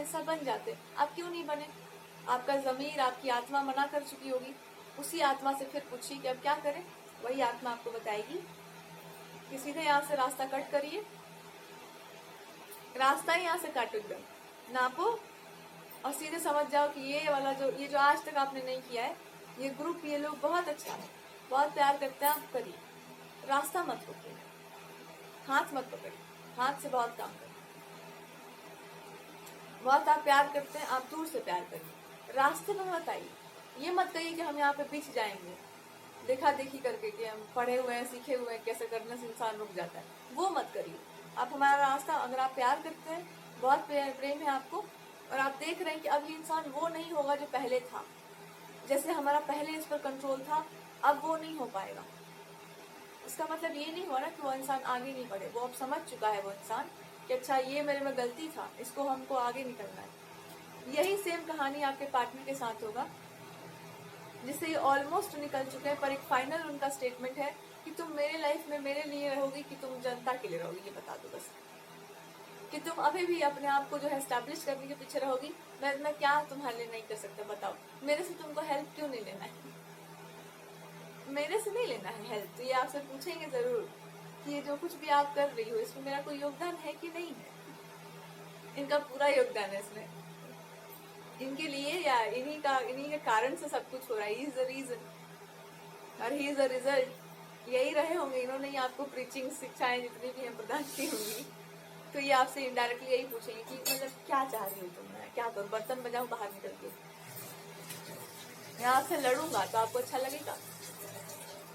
हिस्सा बन जाते। आप क्यों नहीं बने? आपका ज़मीर, आपकी आत्मा मना कर चुकी होगी। उसी आत्मा से फिर पूछिए कि अब क्या करें। वही आत्मा आपको बताएगी कि सीधे यहाँ से रास्ता कट करिए, रास्ता ही यहाँ से काटो, एकदम नापो और सीधे समझ जाओ कि ये जो आज तक आपने नहीं किया है, ये ग्रुप, ये लोग बहुत अच्छा है, बहुत प्यार करते हैं, आप करिए। रास्ता मत रोकिए, हाथ मत पकड़िए, हाथ से बहुत काम करिए। बहुत आप प्यार करते हैं, आप दूर से प्यार करिए, रास्ते में मत आइए। ये मत कहिए कि हम यहाँ पे बिछ जाएंगे देखा देखी करके कि हम पढ़े हुए हैं, सीखे हुए हैं, कैसे करने से इंसान रुक जाता है। वो मत करिए। आप हमारा रास्ता, अगर आप प्यार करते हैं, बहुत प्रेम है आपको, और आप देख रहे हैं कि अब ये इंसान वो नहीं होगा जो पहले था, जैसे हमारा पहले इस पर कंट्रोल था, अब वो नहीं हो पाएगा। इसका मतलब ये नहीं हुआ ना कि वो इंसान आगे नहीं बढ़े। वो अब समझ चुका है वो इंसान कि अच्छा ये मेरे में गलती था, इसको हमको आगे निकलना है। यही सेम कहानी आपके पार्टनर के साथ होगा, जिससे ये ऑलमोस्ट निकल चुके हैं, पर एक फाइनल उनका स्टेटमेंट है कि तुम मेरे लाइफ में मेरे लिए रहोगी कि तुम जनता के लिए रहोगी, ये बता दो बस। कि तुम अभी भी अपने आप को जो है एस्टैब्लिश करने के पीछे रहोगी। मैं क्या तुम्हारे लिए नहीं कर सकता, बताओ। मेरे से तुमको हेल्प क्यों नहीं लेना है? मेरे से नहीं लेना है हेल्प, तो ये आपसे पूछेंगे जरूर कि ये जो कुछ भी आप कर रही हो, इसमें मेरा कोई योगदान है कि नहीं है? इनका पूरा योगदान है इसमें, इनके लिए या इन्हीं के कारण से सब कुछ हो रहा है। ही इज द रीजन और ही इज द रिजल्ट। यही रहे होंगे, इन्होंने ही आपको प्रीचिंग शिक्षाएं जितनी भी हैं प्रदान की होंगी। तो ये आपसे इनडायरेक्टली यही पूछेंगे कि मतलब क्या चाह रही हो तुम, मैं क्या करूँ, बर्तन बजाऊं बाहर निकल के? मैं आपसे लड़ूंगा तो आपको अच्छा लगेगा?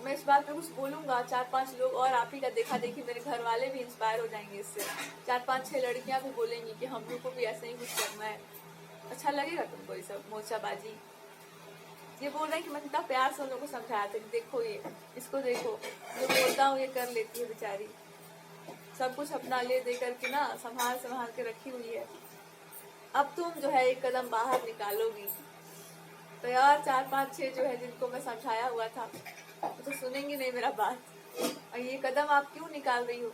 मैं इस बात पे कुछ बोलूंगा, 4-5 लोग और आप ही का देखा देखी मेरे घर वाले भी इंस्पायर हो जाएंगे इससे। 4-5-6 लड़कियां भी बोलेंगी कि हम लोग को भी ऐसे ही कुछ करना है। अच्छा लगेगा तुमको ये सब मोर्चाबाजी? ये बोल रहे हैं कि मैं इतना प्यार से उन लोगों को समझाया था कि देखो ये, इसको देखो, जो बोलता हूँ ये कर लेती है बेचारी, सब कुछ अपना ले दे करके ना संभाल संभाल के रखी हुई है। अब तुम जो है एक कदम बाहर निकालोगी तो यार 4-5-6 जो है जिनको मैं समझाया हुआ था वो तो सुनेंगे नहीं मेरा बात। और ये कदम आप क्यों निकाल रही हो?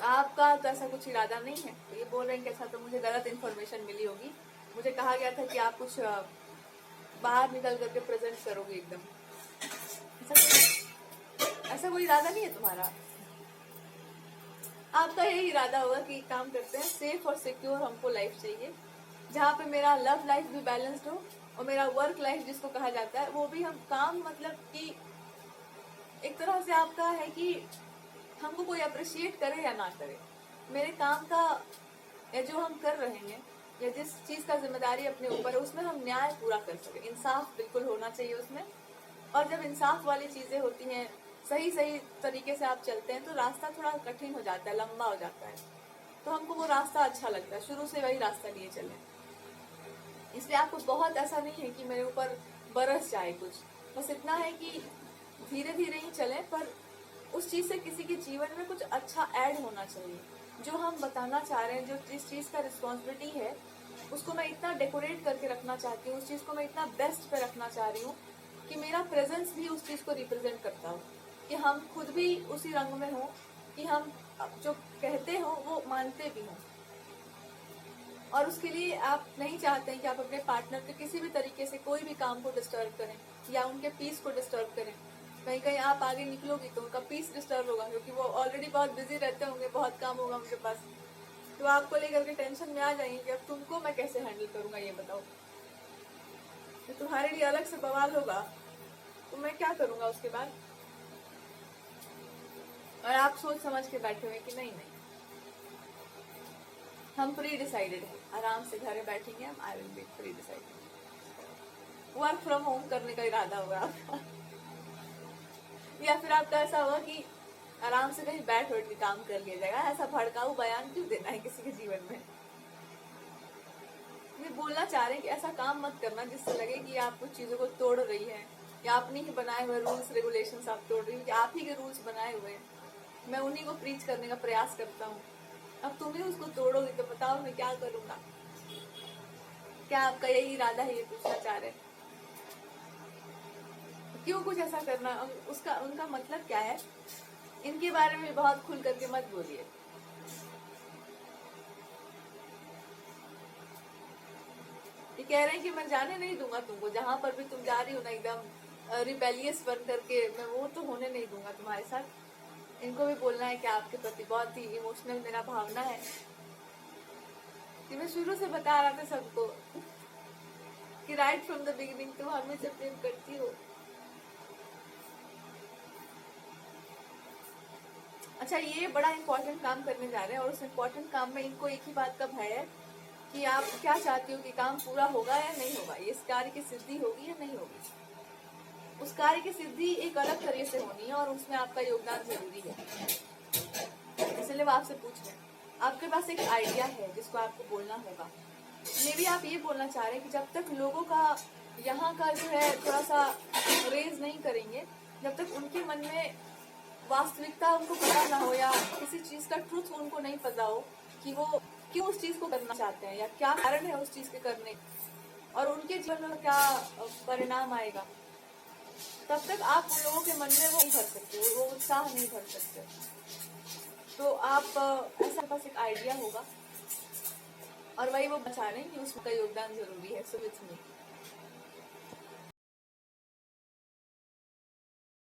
आपका तो ऐसा कुछ इरादा नहीं है। तो ये बोल रहे हैं कि ऐसा तो मुझे गलत इन्फॉर्मेशन मिली होगी, मुझे कहा गया था कि आप कुछ बाहर निकल करके प्रेजेंट करोगे एकदम। ऐसा कोई इरादा नहीं है तुम्हारा। आपका यही इरादा होगा कि काम करते हैं, सेफ और सिक्योर हमको लाइफ चाहिए, जहाँ पे मेरा लव लाइफ भी बैलेंस्ड हो और मेरा वर्क लाइफ जिसको कहा जाता है वो भी, हम काम मतलब कि एक तरह से आपका है कि हमको कोई अप्रिशिएट करे या ना करे, मेरे काम का या जो हम कर रहे हैं या जिस चीज का जिम्मेदारी अपने ऊपर है उसमें हम न्याय पूरा कर सके। इंसाफ बिल्कुल होना चाहिए उसमें। और जब इंसाफ वाली चीजें होती हैं, सही सही तरीके से आप चलते हैं, तो रास्ता थोड़ा कठिन हो जाता है, लंबा हो जाता है, तो हमको वो रास्ता अच्छा लगता है, शुरू से वही रास्ता लिए चले। इसलिए आपको बहुत ऐसा नहीं है कि मेरे ऊपर बरस जाए कुछ, बस इतना है कि धीरे धीरे ही चले, पर उस चीज से किसी के जीवन में कुछ अच्छा ऐड होना चाहिए। जो हम बताना चाह रहे हैं, जो जिस चीज का रिस्पॉन्सिबिलिटी है, उसको मैं इतना डेकोरेट करके रखना चाहती हूँ, उस चीज को मैं इतना बेस्ट पे रखना चाह रही हूँ कि मेरा प्रेजेंस भी उस चीज को रिप्रेजेंट करता हो, कि हम खुद भी उसी रंग में हो, कि हम जो कहते हो वो मानते भी हों। और उसके लिए आप नहीं चाहते हैं कि आप अपने पार्टनर के किसी भी तरीके से कोई भी काम को डिस्टर्ब करें या उनके पीस को डिस्टर्ब करें। कहीं कहीं आप आगे निकलोगी तो उनका पीस डिस्टर्ब होगा, क्योंकि वो ऑलरेडी बहुत बिजी रहते होंगे, बहुत काम होगा उनके पास, तो आपको लेकर के टेंशन में आ जाएंगे कि अब तुमको मैं कैसे हैंडल करूंगा, ये बताओ। तो तुम्हारे लिए अलग से बवाल होगा, तो मैं क्या करूंगा उसके बाद? और आप सोच समझ के बैठे हुए कि नहीं नहीं, हम प्री डिसाइडेड है, आराम से घर में बैठेंगे हम, I will be pre decided. Work from home करने का इरादा होगा आपका, या फिर आपका ऐसा होगा कि आराम से कहीं बैठ बैठ के काम कर लिया जाएगा। ऐसा भड़काऊ बयान क्यों देना है किसी के जीवन में? ये बोलना चाह रहे हैं कि ऐसा काम मत करना जिससे लगे कि आप कुछ चीजों को तोड़ रही है, या अपनी ही बनाए हुए रूल्स रेगुलेशंस आप तोड़ रही हो, आप ही के रूल्स बनाए हुए हैं, मैं उन्हीं को प्रीच करने का प्रयास करता हूँ। अब तुम ही उसको तोड़ोगी तो बताओ मैं क्या करूंगा? क्या आपका यही इरादा है? ये पूछना चाह रहे हैं। क्यों कुछ ऐसा करना? उसका उनका मतलब क्या है? इनके बारे में बहुत खुल करके मत बोलिए। ये कह रहे हैं कि मैं जाने नहीं दूंगा तुमको, जहां पर भी तुम जा रही हो ना एकदम रिबेलियस बन करके, मैं वो तो होने नहीं दूंगा तुम्हारे साथ। इनको भी बोलना है कि आपके प्रति बहुत ही इमोशनल मेरा भावना है, कि मैं शुरू से बता रहा था सबको कि राइट फ्रॉम द बिगिनिंग तुम हमें जब प्रेम करती हो। अच्छा, ये बड़ा इंपॉर्टेंट काम करने जा रहे हैं और उस इम्पोर्टेंट काम में इनको एक ही बात का भय है कि आप क्या चाहती हो कि काम पूरा होगा या नहीं होगा, ये इस कार्य की सिद्धि होगी या नहीं होगी। उस कार्य की सिद्धि एक अलग तरीके से होनी है और उसमें आपका योगदान जरूरी है, इसलिए वो आपसे पूछ रहे हैं। आपके पास एक आइडिया है जिसको आपको बोलना होगा। मे भी आप ये बोलना चाह रहे हैं कि जब तक लोगों का यहाँ का जो है थोड़ा सा रेज नहीं करेंगे, जब तक उनके मन में वास्तविकता उनको पता ना हो या किसी चीज का ट्रुथ उनको नहीं पता हो कि वो क्यों उस चीज को करना चाहते हैं या क्या कारण है उस चीज के करने और उनके जीवन में क्या परिणाम आएगा, तब तक आप उन लोगों के मन में वो नहीं भर सकते, वो उत्साह नहीं भर सकते। तो आप ऐसा पास एक आइडिया होगा और वही वो बचा रहे हैं कि उसका योगदान जरूरी है। So with me.